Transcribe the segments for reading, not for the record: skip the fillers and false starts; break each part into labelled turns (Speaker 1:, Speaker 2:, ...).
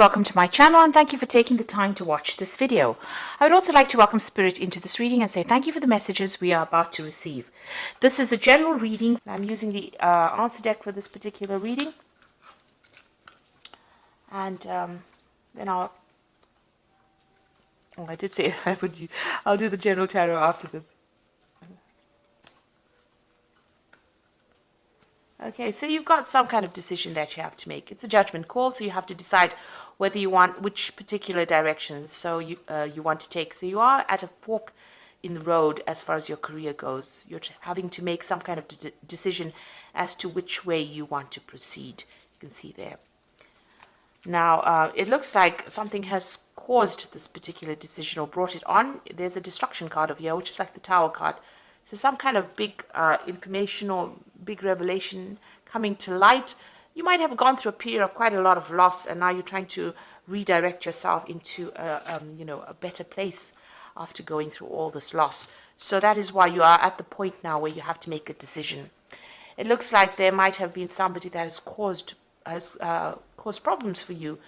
Speaker 1: Welcome to my channel and thank you for taking the time to watch this video. I would also like to welcome Spirit into this reading and say thank you for the messages we are about to receive. This is a general reading. I'm using the answer deck for this particular reading. And then I did say I'll do the general tarot after this. Okay, so you've got some kind of decision that you have to make. It's a judgment call, so you have to decide whether you want which particular directions you want to take. So you are at a fork in the road as far as your career goes. You're having to make some kind of decision as to which way you want to proceed. You can see there. Now, it looks like something has caused this particular decision or brought it on. There's a destruction card over here, which is like the Tower card. So some kind of big information or big revelation coming to light. You might have gone through a period of quite a lot of loss, and now you're trying to redirect yourself into a better place after going through all this loss. So that is why you are at the point now where you have to make a decision. It looks like there might have been somebody that has caused problems for you.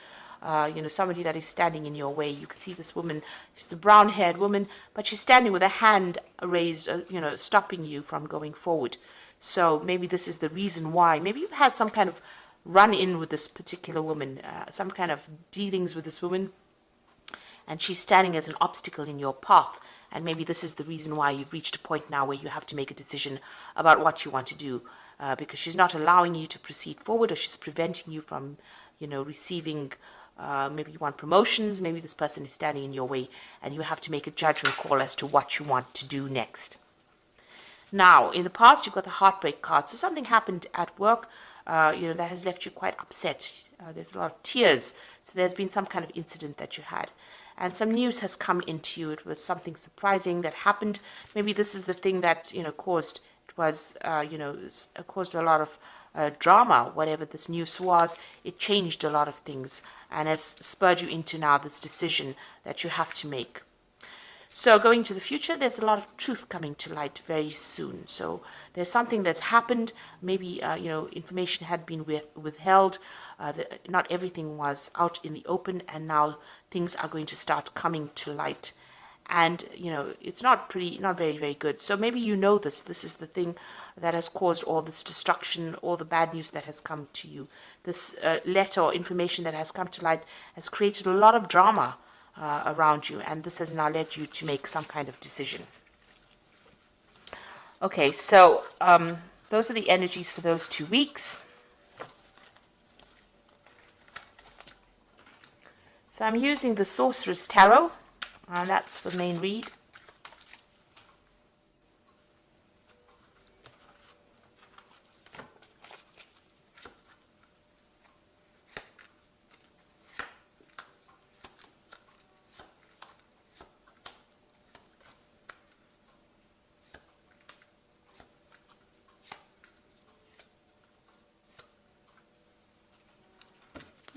Speaker 1: Somebody that is standing in your way. You can see this woman. She's a brown-haired woman, but she's standing with a hand raised, stopping you from going forward. So maybe this is the reason why. Maybe you've had some kind of run-in with this particular woman, some kind of dealings with this woman, and she's standing as an obstacle in your path. And maybe this is the reason why you've reached a point now where you have to make a decision about what you want to do, because she's not allowing you to proceed forward, or she's preventing you from, receiving. Maybe you want promotions, maybe this person is standing in your way, and you have to make a judgment call as to what you want to do next. Now, in the past, you've got the heartbreak card. So something happened at work, that has left you quite upset. There's a lot of tears. So there's been some kind of incident that you had. And some news has come into you. It was something surprising that happened. Maybe this is the thing that, caused a lot of drama. Whatever this news was, it changed a lot of things and has spurred you into now this decision that you have to make. So going to the future, there's a lot of truth coming to light very soon. So there's something that's happened. Maybe information had been withheld. Not everything was out in the open, and now things are going to start coming to light. And it's not very, very good. So maybe this is the thing that has caused all this destruction, all the bad news that has come to you. This letter or information that has come to light has created a lot of drama around you, and this has now led you to make some kind of decision. Okay, so those are the energies for those 2 weeks. So I'm using the Sorcerer's Tarot, and that's for main read.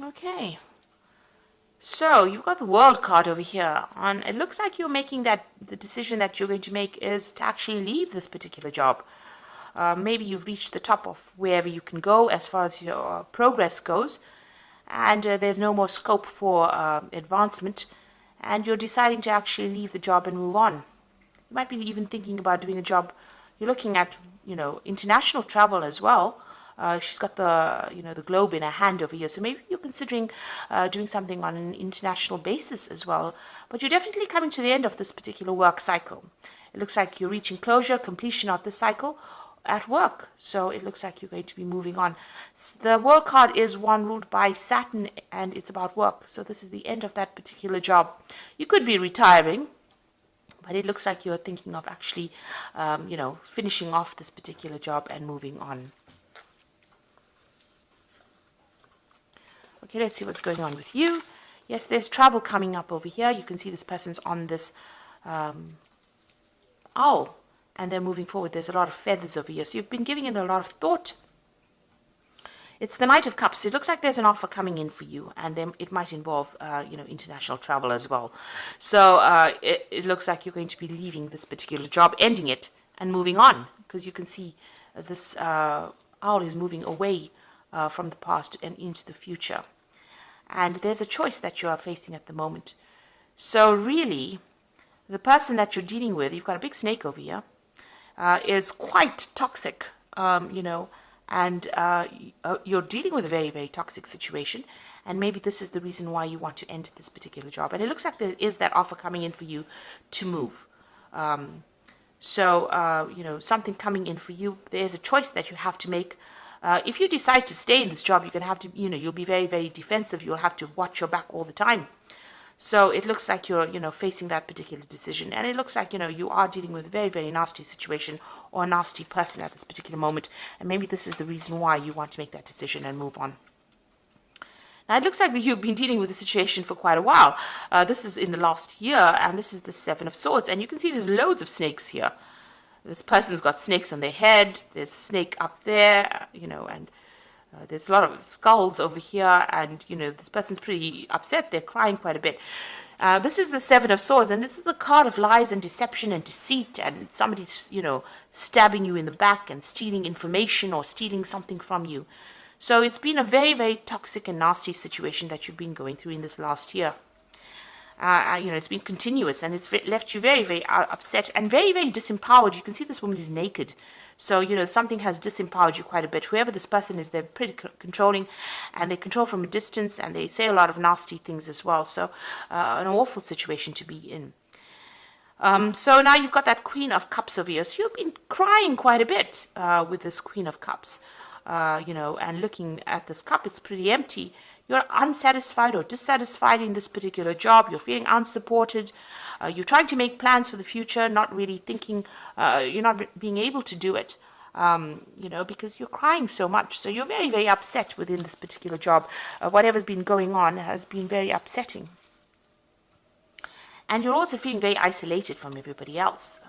Speaker 1: Okay, so you've got the World card over here, and it looks like you're making the decision that you're going to make is to actually leave this particular job. Maybe you've reached the top of wherever you can go as far as your progress goes, and there's no more scope for advancement, and you're deciding to actually leave the job and move on. You might be even thinking about doing a job. You're looking at, international travel as well. She's got the globe in her hand over here. So maybe you're considering doing something on an international basis as well. But you're definitely coming to the end of this particular work cycle. It looks like you're reaching closure, completion of this cycle at work. So it looks like you're going to be moving on. The World card is one ruled by Saturn, and it's about work. So this is the end of that particular job. You could be retiring, but it looks like you're thinking of actually, finishing off this particular job and moving on. Okay, let's see what's going on with you. Yes, there's travel coming up over here. You can see this person's on this owl, and they're moving forward. There's a lot of feathers over here. So you've been giving it a lot of thought. It's the Knight of Cups. It looks like there's an offer coming in for you, and then it might involve, international travel as well. So it looks like you're going to be leaving this particular job, ending it, and moving on, because you can see this owl is moving away from the past and into the future. and there's a choice that you are facing at the moment. So really, the person that you're dealing with, you've got a big snake over here, is quite toxic, and you're dealing with a very, very toxic situation. And maybe this is the reason why you want to end this particular job. And it looks like there is that offer coming in for you to move. Something coming in for you. There's a choice that you have to make. If you decide to stay in this job, you're going to have to, you'll be very, very defensive. You'll have to watch your back all the time. So it looks like you're, facing that particular decision. And it looks like, you are dealing with a very, very nasty situation or a nasty person at this particular moment. And maybe this is the reason why you want to make that decision and move on. Now, it looks like you've been dealing with the situation for quite a while. This is in the last year, and this is the Seven of Swords. And you can see there's loads of snakes here. This person's got snakes on their head. There's a snake up there, and there's a lot of skulls over here. And, this person's pretty upset. They're crying quite a bit. This is the Seven of Swords, and this is the card of lies and deception and deceit. And somebody's, stabbing you in the back and stealing information or stealing something from you. So it's been a very, very toxic and nasty situation that you've been going through in this last year. It's been continuous, and it's left you very, very upset and very, very disempowered. You can see this woman is naked. So, something has disempowered you quite a bit. Whoever this person is, they're pretty controlling, and they control from a distance, and they say a lot of nasty things as well. So, an awful situation to be in. So now you've got that Queen of Cups over here. So you've been crying quite a bit with this Queen of Cups. And looking at this cup, it's pretty empty. You're unsatisfied or dissatisfied in this particular job. You're feeling unsupported. You're trying to make plans for the future, not really thinking, you're not being able to do it, because you're crying so much. So you're very, very upset within this particular job. Whatever's been going on has been very upsetting. And you're also feeling very isolated from everybody else,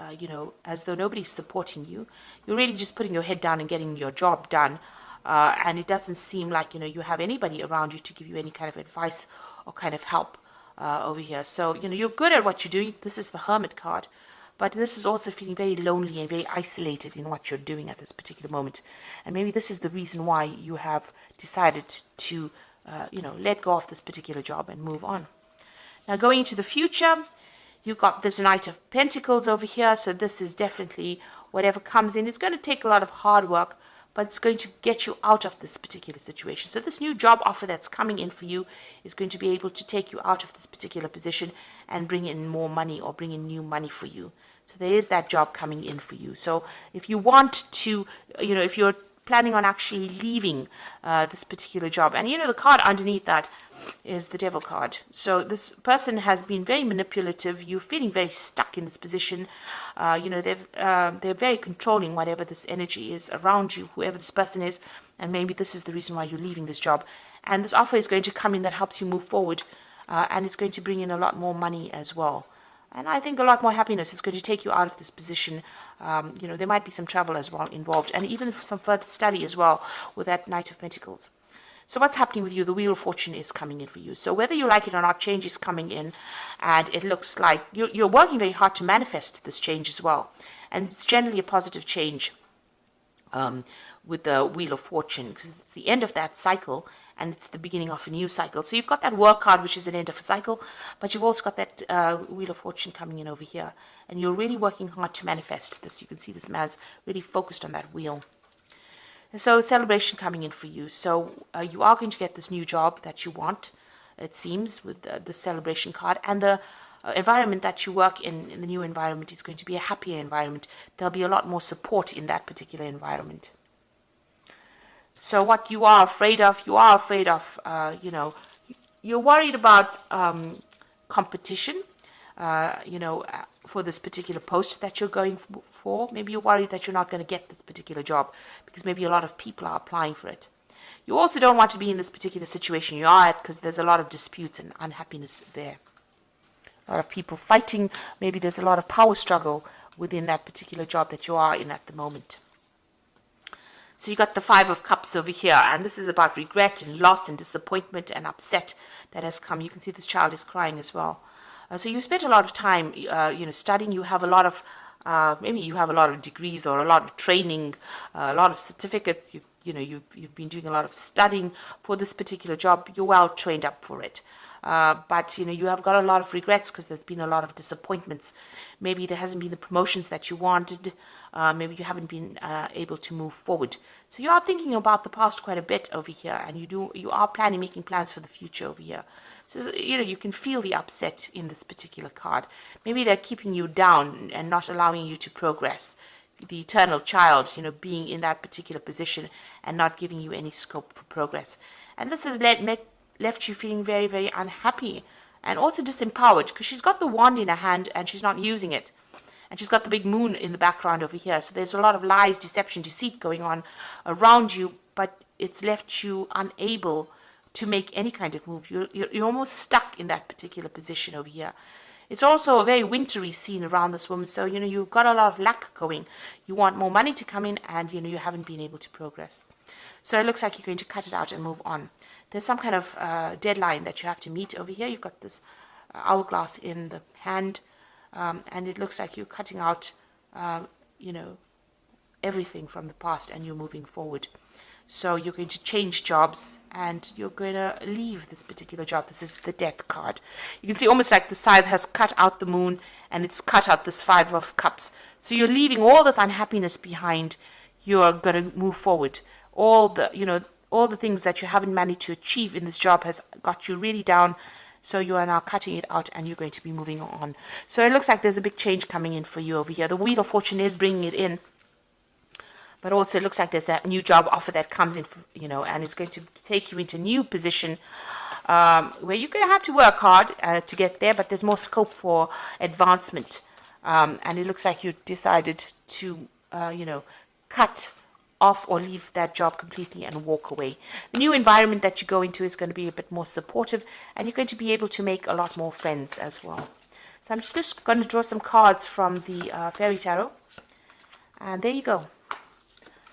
Speaker 1: as though nobody's supporting you. You're really just putting your head down and getting your job done. And it doesn't seem like, you have anybody around you to give you any kind of advice or kind of help over here. So, you're good at what you're doing. This is the Hermit card. But this is also feeling very lonely and very isolated in what you're doing at this particular moment. And maybe this is the reason why you have decided to, let go of this particular job and move on. Now, going into the future, you've got this Knight of Pentacles over here. So this is definitely whatever comes in. It's going to take a lot of hard work, but it's going to get you out of this particular situation. So this new job offer that's coming in for you is going to be able to take you out of this particular position and bring in more money or bring in new money for you. So there is that job coming in for you. So if you want to, if you're planning on actually leaving this particular job, and the card underneath that is the Devil card. So this person has been very manipulative. You're feeling very stuck in this position. They're very controlling whatever this energy is around you, whoever this person is, and maybe this is the reason why you're leaving this job. And this offer is going to come in that helps you move forward, and it's going to bring in a lot more money as well. And I think a lot more happiness is going to take you out of this position. There might be some travel as well involved, and even some further study as well with that Knight of Pentacles. So what's happening with you? The Wheel of Fortune is coming in for you. So whether you like it or not, change is coming in. And it looks like you're working very hard to manifest this change as well. And it's generally a positive change with the Wheel of Fortune, because it's the end of that cycle and it's the beginning of a new cycle. So you've got that Work card, which is an end of a cycle, but you've also got that Wheel of Fortune coming in over here. And you're really working hard to manifest this. You can see this man's really focused on that wheel. And so celebration coming in for you. So you are going to get this new job that you want, it seems, with the celebration card. And the environment that you work in the new environment, is going to be a happier environment. There'll be a lot more support in that particular environment. So what you are afraid of, you're worried about competition, for this particular post that you're going for. Maybe you're worried that you're not going to get this particular job because maybe a lot of people are applying for it. You also don't want to be in this particular situation you are at because there's a lot of disputes and unhappiness there. A lot of people fighting. Maybe there's a lot of power struggle within that particular job that you are in at the moment. So you got the Five of Cups over here, and this is about regret and loss and disappointment and upset that has come. You can see this child is crying as well. So you spent a lot of time, studying. You have a lot of, maybe you have a lot of degrees or a lot of training, a lot of certificates. you've been doing a lot of studying for this particular job. You're well trained up for it. But you have got a lot of regrets because there's been a lot of disappointments. Maybe there hasn't been the promotions that you wanted. Maybe you haven't been able to move forward. So you are thinking about the past quite a bit over here, and you are making plans for the future over here. So you can feel the upset in this particular card. Maybe they're keeping you down and not allowing you to progress. The eternal child, being in that particular position and not giving you any scope for progress. And this has left you feeling very, very unhappy and also disempowered, because she's got the wand in her hand and she's not using it. And she's got the big moon in the background over here. So there's a lot of lies, deception, deceit going on around you, but it's left you unable to make any kind of move. You're almost stuck in that particular position over here. It's also a very wintry scene around this woman. So, you've got a lot of luck going. You want more money to come in, and, you haven't been able to progress. So it looks like you're going to cut it out and move on. There's some kind of deadline that you have to meet over here. You've got this hourglass in the hand, and it looks like you're cutting out, everything from the past, and you're moving forward. So you're going to change jobs, and you're going to leave this particular job. This is the Death card. You can see almost like the scythe has cut out the moon, and it's cut out this Five of Cups. So you're leaving all this unhappiness behind. You're going to move forward. All the things that you haven't managed to achieve in this job has got you really down. So you are now cutting it out, and you're going to be moving on. So it looks like there's a big change coming in for you over here. The Wheel of Fortune is bringing it in. But also it looks like there's a new job offer that comes in, and it's going to take you into a new position where you're going to have to work hard to get there, but there's more scope for advancement. And it looks like you decided to, cut off or leave that job completely and walk away. The new environment that you go into is going to be a bit more supportive, and you're going to be able to make a lot more friends as well. So I'm just going to draw some cards from the Fairy Tarot. And there you go.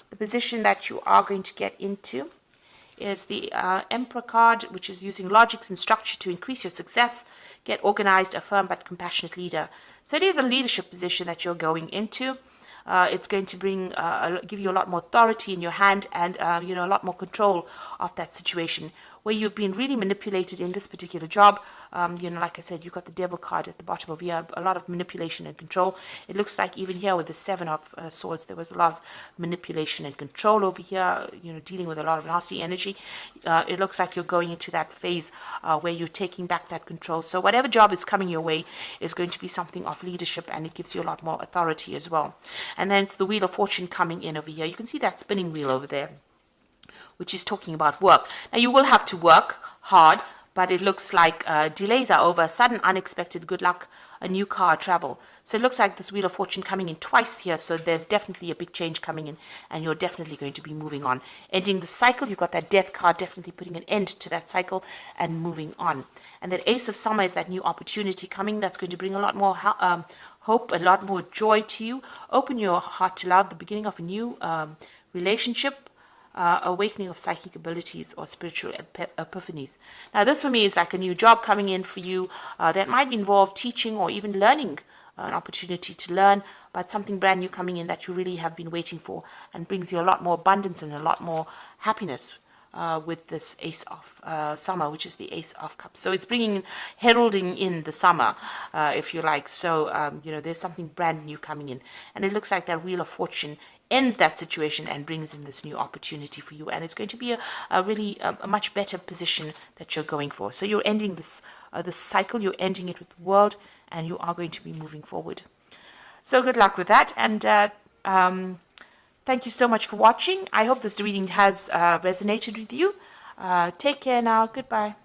Speaker 1: The position that you are going to get into is the Emperor card, which is using logic and structure to increase your success, get organized, a firm but compassionate leader. So it is a leadership position that you're going into. It's going to give you a lot more authority in your hand, and a lot more control of that situation. Where you've been really manipulated in this particular job, like I said, you've got the Devil card at the bottom of here, a lot of manipulation and control. It looks like even here with the Seven of Swords, there was a lot of manipulation and control over here, dealing with a lot of nasty energy. It looks like you're going into that phase where you're taking back that control. So whatever job is coming your way is going to be something of leadership, and it gives you a lot more authority as well. And then it's the Wheel of Fortune coming in over here. You can see that spinning wheel over there, which is talking about work. Now, you will have to work hard, but it looks like delays are over, sudden, unexpected good luck, a new car, travel. So it looks like this Wheel of Fortune coming in twice here, so there's definitely a big change coming in, and you're definitely going to be moving on. Ending the cycle, you've got that Death card, definitely putting an end to that cycle and moving on. And that Ace of Summer is that new opportunity coming that's going to bring a lot more hope, a lot more joy to you. Open your heart to love, the beginning of a new relationship, awakening of psychic abilities or spiritual epiphanies. Now, this for me is like a new job coming in for you that might involve teaching or even learning, an opportunity to learn, but something brand new coming in that you really have been waiting for, and brings you a lot more abundance and a lot more happiness with this Ace of Summer, which is the Ace of Cups. So it's heralding in the summer, if you like. So, there's something brand new coming in. And it looks like that Wheel of Fortune ends that situation and brings in this new opportunity for you. And it's going to be a much better position that you're going for. So you're ending this cycle, you're ending it with the world, and you are going to be moving forward. So good luck with that. And thank you so much for watching. I hope this reading has resonated with you. Take care now. Goodbye.